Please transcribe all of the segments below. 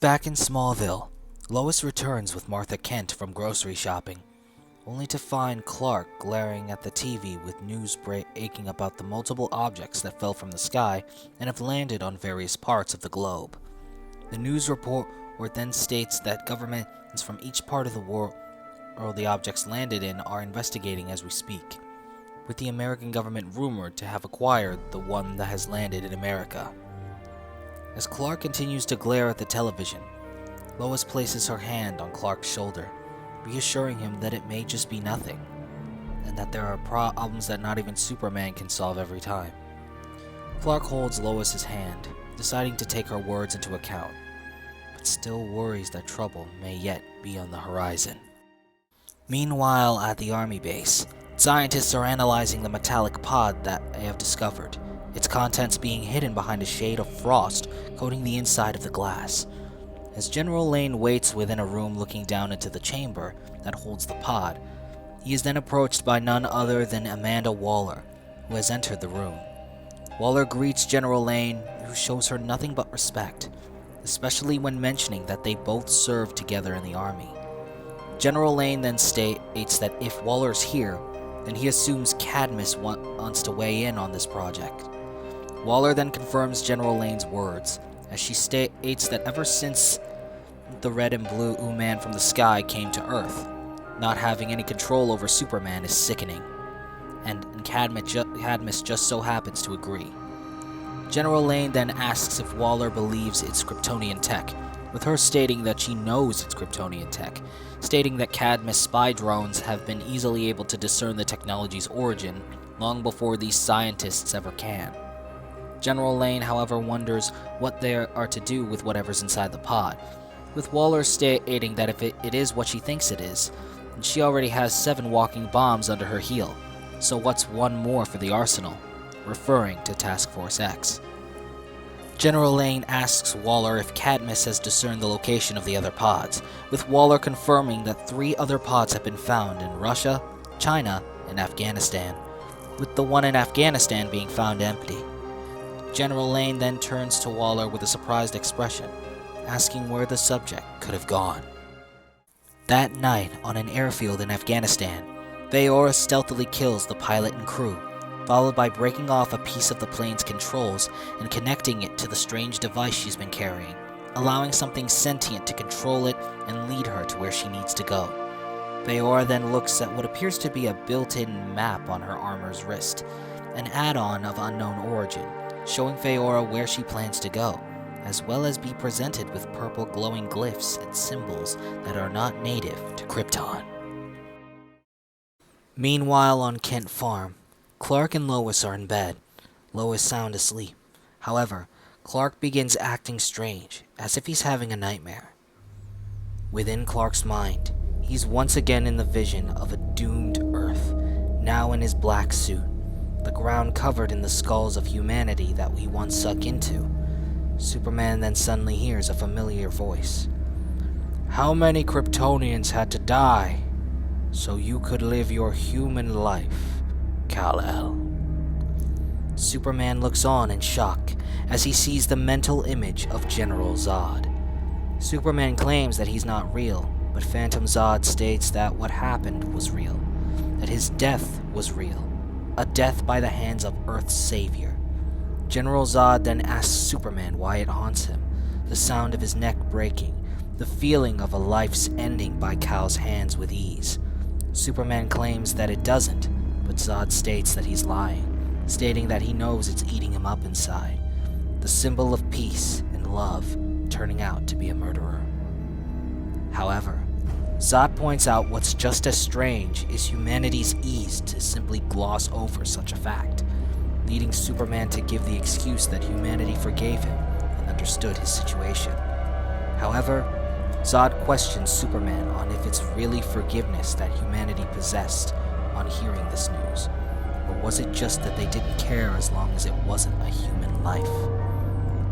Back in Smallville, Lois returns with Martha Kent from grocery shopping, only to find Clark glaring at the TV with news breaking about the multiple objects that fell from the sky and have landed on various parts of the globe. The news report then states that governments from each part of the world the objects landed in are investigating as we speak, with the American government rumored to have acquired the one that has landed in America. As Clark continues to glare at the television, Lois places her hand on Clark's shoulder, reassuring him that it may just be nothing, and that there are problems that not even Superman can solve every time. Clark holds Lois's hand, deciding to take her words into account, but still worries that trouble may yet be on the horizon. Meanwhile, at the army base, scientists are analyzing the metallic pod that they have discovered, its contents being hidden behind a shade of frost coating the inside of the glass. As General Lane waits within a room looking down into the chamber that holds the pod, he is then approached by none other than Amanda Waller, who has entered the room. Waller greets General Lane, who shows her nothing but respect, especially when mentioning that they both served together in the army. General Lane then states that if Waller's here, then he assumes Cadmus wants to weigh in on this project. Waller then confirms General Lane's words, as she states that ever since the red and blue man from the sky came to Earth, not having any control over Superman is sickening, and Cadmus just so happens to agree. General Lane then asks if Waller believes it's Kryptonian tech, with her stating that she knows it's Kryptonian tech, stating that Cadmus spy drones have been easily able to discern the technology's origin long before these scientists ever can. General Lane, however, wonders what they are to do with whatever's inside the pod, with Waller stating that if it is what she thinks it is, then she already has 7 walking bombs under her heel, so what's one more for the arsenal, referring to Task Force X. General Lane asks Waller if Cadmus has discerned the location of the other pods, with Waller confirming that 3 other pods have been found in Russia, China, and Afghanistan, with the one in Afghanistan being found empty. General Lane then turns to Waller with a surprised expression, asking where the subject could have gone. That night, on an airfield in Afghanistan, Faora stealthily kills the pilot and crew, followed by breaking off a piece of the plane's controls and connecting it to the strange device she's been carrying, allowing something sentient to control it and lead her to where she needs to go. Faora then looks at what appears to be a built-in map on her armor's wrist, an add-on of unknown origin, showing Faora where she plans to go, as well as be presented with purple glowing glyphs and symbols that are not native to Krypton. Meanwhile, on Kent Farm, Clark and Lois are in bed, Lois sound asleep. However, Clark begins acting strange, as if he's having a nightmare. Within Clark's mind, he's once again in the vision of a doomed Earth, now in his black suit, the ground covered in the skulls of humanity that we once sunk into. Superman then suddenly hears a familiar voice. "How many Kryptonians had to die so you could live your human life, Kal-El?" Superman looks on in shock as he sees the mental image of General Zod. Superman claims that he's not real, but Phantom Zod states that what happened was real, that his death was real, a death by the hands of Earth's savior. General Zod then asks Superman why it haunts him, the sound of his neck breaking, the feeling of a life's ending by Kal's hands with ease. Superman claims that it doesn't, but Zod states that he's lying, stating that he knows it's eating him up inside, the symbol of peace and love turning out to be a murderer. However, Zod points out what's just as strange is humanity's ease to simply gloss over such a fact, leading Superman to give the excuse that humanity forgave him and understood his situation. However, Zod questions Superman on if it's really forgiveness that humanity possessed on hearing this news, or was it just that they didn't care as long as it wasn't a human life?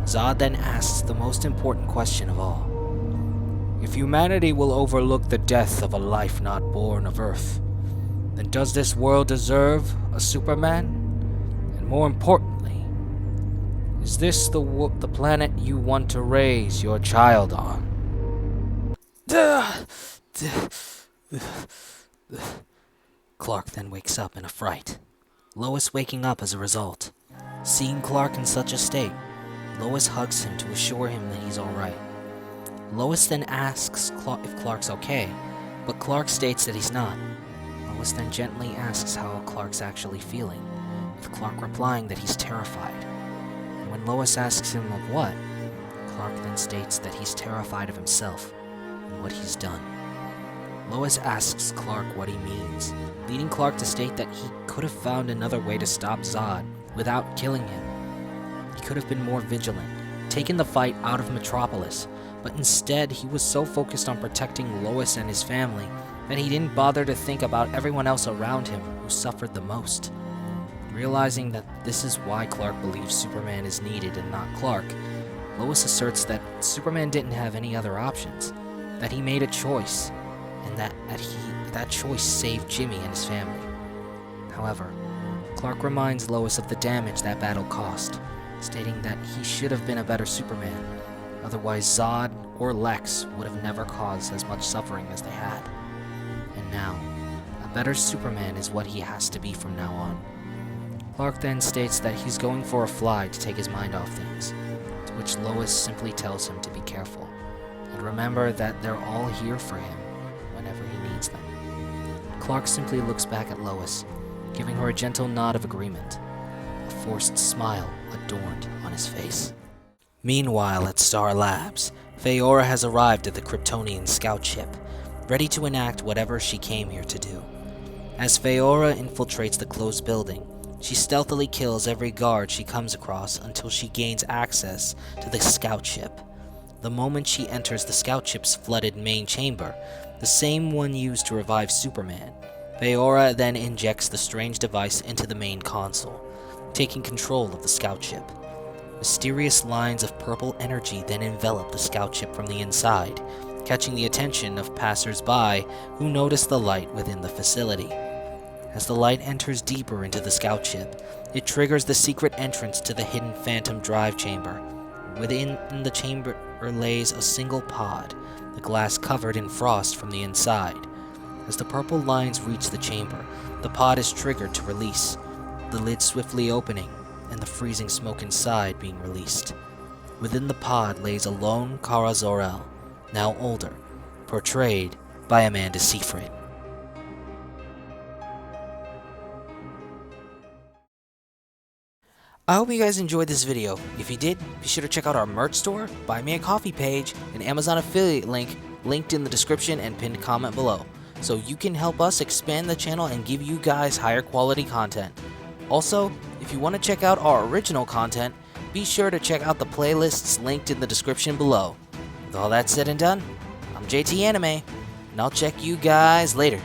Zod then asks the most important question of all. If humanity will overlook the death of a life not born of Earth, then does this world deserve a Superman? And more importantly, Is this the planet you want to raise your child on? Clark then wakes up in a fright, Lois waking up as a result. Seeing Clark in such a state, Lois hugs him to assure him that he's alright. Lois then asks if Clark's okay, but Clark states that he's not. Lois then gently asks how Clark's actually feeling, with Clark replying that he's terrified. And when Lois asks him of what, Clark then states that he's terrified of himself and what he's done. Lois asks Clark what he means, leading Clark to state that he could have found another way to stop Zod without killing him. He could have been more vigilant, taken the fight out of Metropolis, but instead he was so focused on protecting Lois and his family that he didn't bother to think about everyone else around him who suffered the most. Realizing that this is why Clark believes Superman is needed and not Clark, Lois asserts that Superman didn't have any other options, that he made a choice, and that choice saved Jimmy and his family. However, Clark reminds Lois of the damage that battle caused, stating that he should have been a better Superman, otherwise Zod or Lex would have never caused as much suffering as they had. And now, a better Superman is what he has to be from now on. Clark then states that he's going for a fly to take his mind off things, to which Lois simply tells him to be careful, and remember that they're all here for him whenever he needs them. Clark simply looks back at Lois, giving her a gentle nod of agreement, a forced smile adorned on his face. Meanwhile, at Star Labs, Faora has arrived at the Kryptonian scout ship, ready to enact whatever she came here to do. As Faora infiltrates the closed building, she stealthily kills every guard she comes across until she gains access to the scout ship. The moment she enters the scout ship's flooded main chamber, the same one used to revive Superman, Faora then injects the strange device into the main console, taking control of the scout ship. Mysterious lines of purple energy then envelop the scout ship from the inside, catching the attention of passers-by who notice the light within the facility. As the light enters deeper into the scout ship, it triggers the secret entrance to the hidden Phantom Drive chamber. Within the chamber lays a single pod, the glass covered in frost from the inside. As the purple lines reach the chamber, the pod is triggered to release, the lid swiftly opening, and the freezing smoke inside being released. Within the pod lays a lone Kara Zor-El, now older, portrayed by Amanda Seyfried. I hope you guys enjoyed this video. If you did, be sure to check out our merch store, buy me a coffee page, and Amazon affiliate link linked in the description and pinned comment below, so you can help us expand the channel and give you guys higher quality content. Also, if you want to check out our original content, be sure to check out the playlists linked in the description below. With all that said and done, I'm JT Anime, and I'll check you guys later.